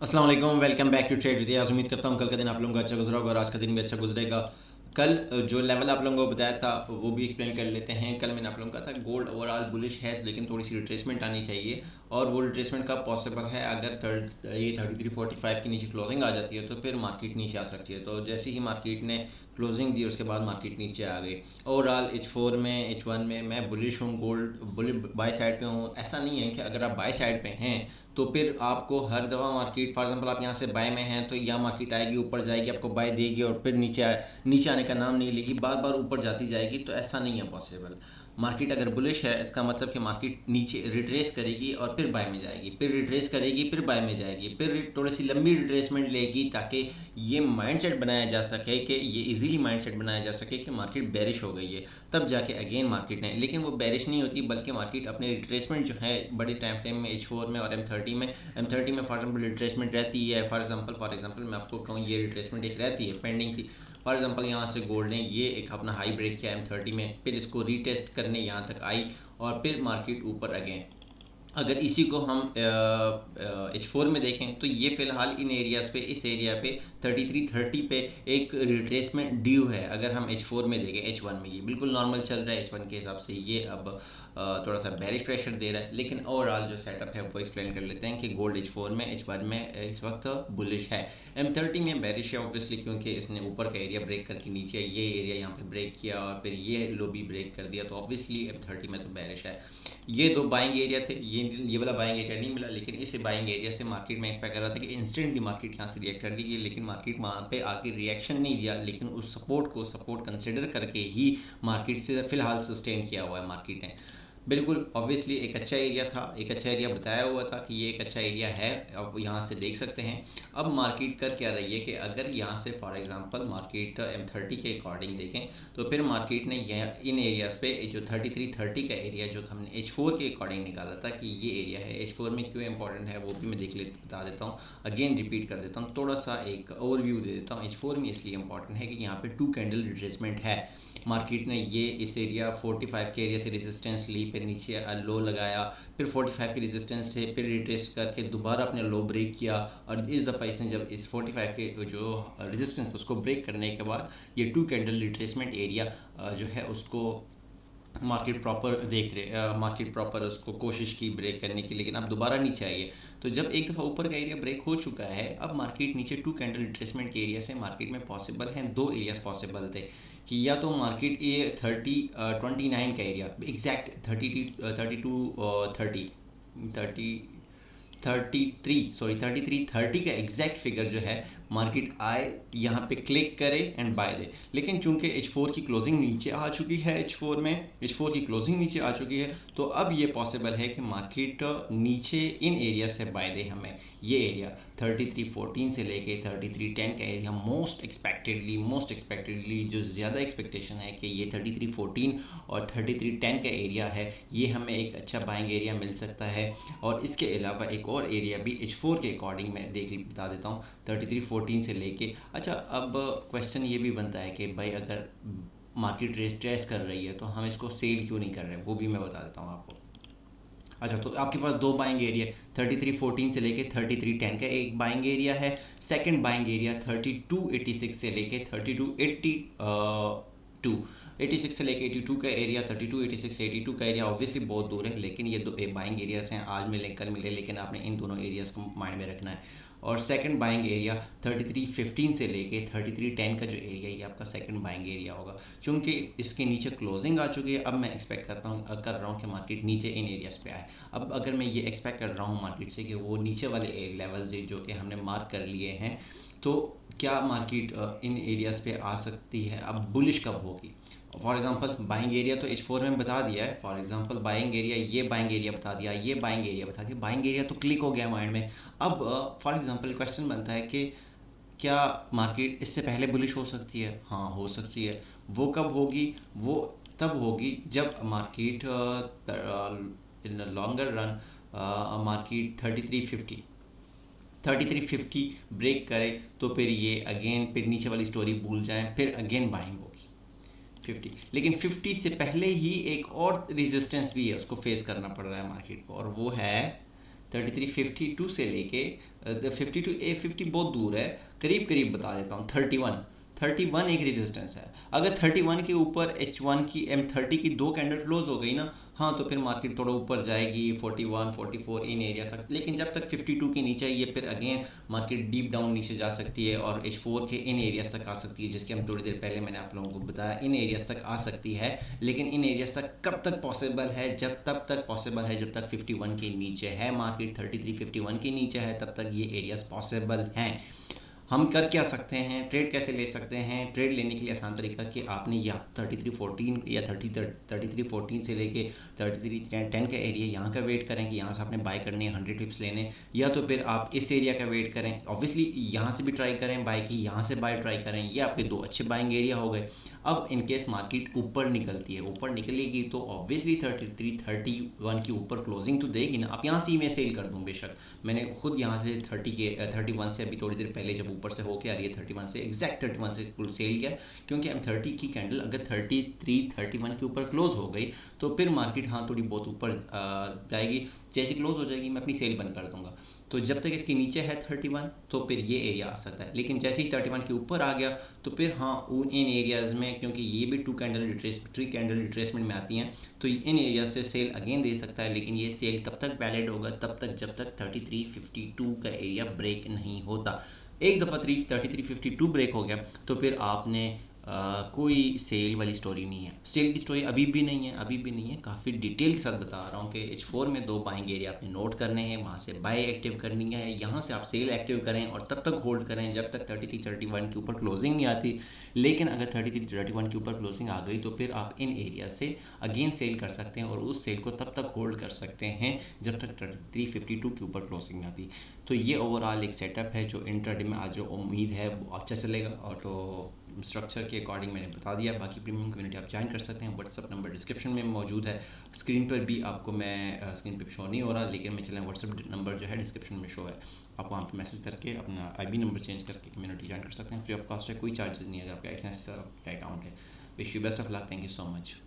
अस्सलाम वालेकुम, welcome back to trade with यास। उम्मीद करता हूँ कल का दिन आप लोगों का अच्छा गुजरा होगा और आज का दिन भी अच्छा गुजरेगा। कल जो लेवल आप लोगों को बताया था वो भी एक्सप्लेन कर लेते हैं। कल मैंने आप लोगों को कहा था गोल्ड ओवरऑल बुलिश है, लेकिन थोड़ी सी रिट्रेसमेंट आनी चाहिए। और वो रिट्रेसमेंट कब पॉसिबल है? अगर 3345 के नीचे क्लोजिंग आ जाती है तो फिर मार्केट नीचे आ सकती है। तो जैसे ही मार्केट ने क्लोजिंग दी उसके बाद मार्केट नीचे आ गई। ओवरऑल H4 में H1 में मैं बुलिश हूँ, गोल्ड बुल बाय साइड पे हूँ। ऐसा नहीं है कि अगर आप बाय साइड पे हैं तो फिर आपको हर दफ़ा मार्केट, फॉर एग्जांपल आप यहाँ से बाय में हैं तो यहाँ मार्केट आएगी, ऊपर जाएगी, आपको बाय देगी और फिर नीचे आने का नाम नहीं लेगी, बार बार ऊपर जाती जाएगी। तो ऐसा नहीं है पॉसिबल। मार्केट अगर बुलिश है इसका मतलब कि मार्केट नीचे रिट्रेस करेगी और फिर बाय में जाएगी, फिर रिट्रेस करेगी, फिर बाय में जाएगी, फिर थोड़ी सी लंबी रिट्रेसमेंट लेगी ताकि ये माइंडसेट बनाया जा सके, कि ये इजीली माइंडसेट बनाया जा सके कि मार्केट बेरिश हो गई है। तब जाके अगेन मार्केट ने, लेकिन वो बेरिश नहीं होती बल्कि मार्केट अपने रिट्रेसमेंट जो है बड़े टाइम फ्रेम में H4 में और M30 में फॉर एग्जांपल रिट्रेसमेंट रहती है। फॉर एग्जांपल मैं आपको कहूँ ये रिट्रेसमेंट एक रहती है, पेंडिंग थी। फॉर एग्जांपल यहाँ से गोल्ड ने ये एक अपना हाई ब्रेक किया M30 में, फिर इसको रीटेस्ट करने यहाँ तक आई और फिर मार्केट ऊपर अगेन। अगर इसी को हम H4 में देखें तो ये फ़िलहाल इन एरियाज़ पे, इस एरिया पे 3330 पे एक रिट्रेसमेंट ड्यू है। अगर हम H4 में देखें, H1 में ये बिल्कुल नॉर्मल चल रहा है। H1 के हिसाब से ये अब थोड़ा सा बेरिश प्रेशर दे रहा है, लेकिन ओवरऑल जो सेटअप है वो एक्सप्लेन कर लेते हैं कि गोल्ड H4 में, H1 में इस वक्त बुलिश है। M30 में बेरिश है ऑब्वियसली, क्योंकि इसने ऊपर का एरिया ब्रेक करके नीचे ये एरिया यहाँ पे ब्रेक किया और फिर ये लो भी ब्रेक कर दिया, तो ऑब्वियसली M30 में तो बेरिश है। ये दो बाइंग एरिया थे, ये वाला बाइंग एरिया नहीं मिला, लेकिन इस बाइंग एरिया से मार्केट में एक्सपेक्ट कर रहा था कि इंस्टेंटली मार्केट यहाँ से रिएक्ट कर देगी, लेकिन मार्केट वहाँ पे आके रिएक्शन नहीं दिया, लेकिन उस सपोर्ट को सपोर्ट कंसिडर करके ही मार्केट से फिलहाल सस्टेन किया हुआ है मार्केट ने। बिल्कुल ऑब्वियसली एक अच्छा एरिया था, एक अच्छा एरिया बताया हुआ था कि ये एक अच्छा एरिया है, अब यहाँ से देख सकते हैं। अब मार्केट कर क्या रही है कि अगर यहाँ से फॉर एग्जांपल मार्केट M30 के अकॉर्डिंग देखें तो फिर मार्केट ने इन एरियाज़ पे जो 3330 का एरिया जो हमने H4 के अकॉर्डिंग निकाला था कि ये एरिया है, H4 में क्यों इंपॉर्टेंट है वो भी मैं बता देता हूँ। अगेन रिपीट कर देता हूँ, थोड़ा सा एक ओवरव्यू दे देता हूँ। H4 में इसलिए इंपॉर्टेंट है कि यहाँ पे 2 कैंडल रिट्रेसमेंट है। मार्केट ने ये इस एरिया 45 के एरिया से रेजिस्टेंस ली, फिर नीचे लो लगाया, फिर 45 के रेजिस्टेंस से फिर रिट्रेस करके दोबारा अपने लो ब्रेक किया। और इस दफ़ा इसने जब इस 45 के जो रेजिस्टेंस उसको ब्रेक करने के बाद ये 2 कैंडल रिट्रेसमेंट एरिया जो है उसको मार्केट प्रॉपर उसको कोशिश की ब्रेक करने की, लेकिन अब दोबारा नीचे आई है। तो जब एक दफ़ा ऊपर का एरिया ब्रेक हो चुका है, अब मार्केट नीचे 2 कैंडल रिट्रेसमेंट के एरिया से मार्केट में पॉसिबल हैं, दो एरियाज पॉसिबल थे कि या तो मार्केट ये 29 का एरिया एग्जैक्ट 3330 का एग्जैक्ट फिगर जो है मार्केट आए यहाँ पे क्लिक करे एंड बाय दे। लेकिन चूंकि H4 की क्लोजिंग नीचे आ चुकी है, H4 की क्लोजिंग नीचे आ चुकी है, तो अब ये पॉसिबल है कि मार्केट नीचे इन एरिया से बाय दे हमें। ये एरिया 3314 से लेके 3310 का एरिया मोस्ट एक्सपेक्टेडली जो ज़्यादा एक्सपेक्टेशन है कि ये 3314 और 3310 का एरिया है, ये हमें एक अच्छा बाइंग एरिया मिल सकता है। और इसके अलावा एक और एरिया भी H4 के अकॉर्डिंग मैं बता देता हूँ 3314 से लेके। अच्छा, अब क्वेश्चन ये भी बनता है कि भाई अगर मार्केट ट्रेस कर रही है तो हम इसको सेल क्यों नहीं कर रहे, वो भी मैं बता देता हूँ आपको। अच्छा, तो आपके पास दो बाइंग एरिया 3314 से लेके 3310 का एक बाइंग एरिया है। सेकंड बाइंग एरिया 3286 से लेके 86 से लेके 82 का एरिया, 3286 से 82 का एरिया ऑब्वियसली बहुत दूर है, लेकिन ये दो बाइंग एरियाज हैं, आज मिले कल मिले, लेकिन आपने इन दोनों एरियाज को माइंड में रखना है। और सेकंड बाइंग एरिया 3315 से लेके 3310 का जो एरिया, ये आपका सेकंड बाइंग एरिया होगा। चूंकि इसके नीचे क्लोजिंग आ चुकी है, अब मैं एक्सपेक्ट कर रहा हूँ कि मार्केट नीचे इन एरियाज पे आए। अब अगर मैं ये एक्सपेक्ट कर रहा हूँ मार्केट से कि वो नीचे वाले लेवल्स जो कि हमने मार्क कर लिए हैं, तो क्या मार्केट इन एरियाज पे आ सकती है? अब बुलिश कब होगी? फॉर एग्जांपल बाइंग एरिया तो H4 में बता दिया है, फॉर एग्जांपल बाइंग एरिया, ये बाइंग एरिया बता दिया, ये बाइंग एरिया बता दिया, बाइंग एरिया तो क्लिक हो गया माइंड में। अब फॉर एग्जांपल क्वेश्चन बनता है कि क्या मार्केट इससे पहले बुलिश हो सकती है? हाँ, हो सकती है। वो कब होगी? वो तब होगी जब market in longer run market 3350 break करे, तो फिर ये अगेन फिर नीचे वाली स्टोरी भूल जाए, फिर अगेन बाइंग होगी 50। लेकिन 50 से पहले ही एक और रेजिस्टेंस भी है, उसको फेस करना पड़ रहा है मार्केट को, और वो है 3352 से लेके 52 A50 बहुत दूर है, करीब करीब बता देता हूँ 31 एक रेजिस्टेंस है। अगर 31 के ऊपर H1 की M30 की 2 कैंडल क्लोज हो गई ना, हाँ तो फिर मार्केट थोड़ा ऊपर जाएगी 41 44 इन एरिया तक, लेकिन जब तक 52 के नीचे ये फिर अगेन मार्केट डीप डाउन नीचे जा सकती है और H4 के इन एरियाज तक आ सकती है, जिसके हम थोड़ी देर पहले मैंने आप लोगों को बताया इन एरियाज तक आ सकती है। लेकिन इन एरियाज तक कब तक पॉसिबल है, तब तक पॉसिबल है जब तक 51 के नीचे है मार्केट, 3351 के नीचे है तब तक ये एरियाज पॉसिबल हैं। हम कर क्या सकते हैं, ट्रेड कैसे ले सकते हैं? ट्रेड लेने के लिए आसान तरीका कि आपने या 3314 या 3314 से लेके 3310 का एरिया यहाँ का वेट करें कि यहाँ से आपने बाय करने 100 टिप्स लेने, या तो फिर आप इस एरिया का वेट करें। ऑब्वियसली यहाँ से भी ट्राई करें बाय की, यहाँ से बाय ट्राई करें, ये आपके दो अच्छे बाइंग एरिया हो गए। अब इनकेस मार्केट ऊपर निकलती है, ऊपर निकलेगी तो ऑब्वियसली 31 के ऊपर क्लोजिंग तो देगी ना। आप यहाँ से ही मैं सेल कर दूँ, बेशक मैंने खुद यहाँ से 31 से अभी थोड़ी देर पहले जब ऊपर से होके आ रही है 31 से एग्जैक्ट 31 से सेल किया, क्योंकि M30 की कैंडल अगर 31 के ऊपर क्लोज हो गई तो फिर मार्केट हाँ थोड़ी बहुत ऊपर जाएगी, जैसे क्लोज हो जाएगी मैं अपनी सेल बंद कर दूंगा। तो जब तक इसके नीचे है 31 तो फिर ये एरिया आ सकता है, लेकिन जैसे ही 31 के ऊपर आ गया तो फिर हाँ इन एरियाज़ में, क्योंकि ये भी 3 कैंडल रिट्रेसमेंट में आती हैं, तो इन एरिया से सेल अगेन दे सकता है। लेकिन ये सेल कब तक वैलिड होगा? तब तक जब तक 3352 का एरिया ब्रेक नहीं होता। एक दफ़ा 3352 ब्रेक हो गया तो फिर आपने कोई सेल वाली स्टोरी नहीं है, सेल की स्टोरी अभी भी नहीं है। काफ़ी डिटेल के साथ बता रहा हूँ कि H4 में 2 बाइंग एरिया आपने नोट करने हैं, वहाँ से बाय एक्टिव करनी है, यहाँ से आप सेल एक्टिव करें और तब तक होल्ड करें जब तक 3331 के ऊपर क्लोजिंग नहीं आती। लेकिन अगर 3331 के ऊपर क्लोजिंग आ गई तो फिर आप इन एरिया से अगेन सेल कर सकते हैं और उस सेल को तब तक होल्ड कर सकते हैं जब तक 3352 के ऊपर क्लोजिंग नहीं आती। तो ये ओवरऑल एक सेटअप है जो इंट्राडे में आज जो उम्मीद है वो अच्छा चलेगा। और तो स्ट्रक्चर के अकॉर्डिंग मैंने बता दिया। बाकी प्रीमियम कम्युनिटी आप ज्वाइन कर सकते हैं, व्हाट्सअप नंबर डिस्क्रिप्शन में मौजूद है, स्क्रीन पर भी आपको मैं स्क्रीन पर शो नहीं हो रहा, लेकिन मैं चलें व्हाट्सअप नंबर जो है डिस्क्रिप्शन में शो है, आप वहाँ पर मैसेज करके अपना IB नंबर चेंज करके कम्युनिटी ज्वाइन कर सकते हैं। फ्री ऑफ कॉस्ट है, कोई चार्जेस नहीं है अगर आपका एक्सेस का अकाउंट है। Wish you best of luck, thank you so much.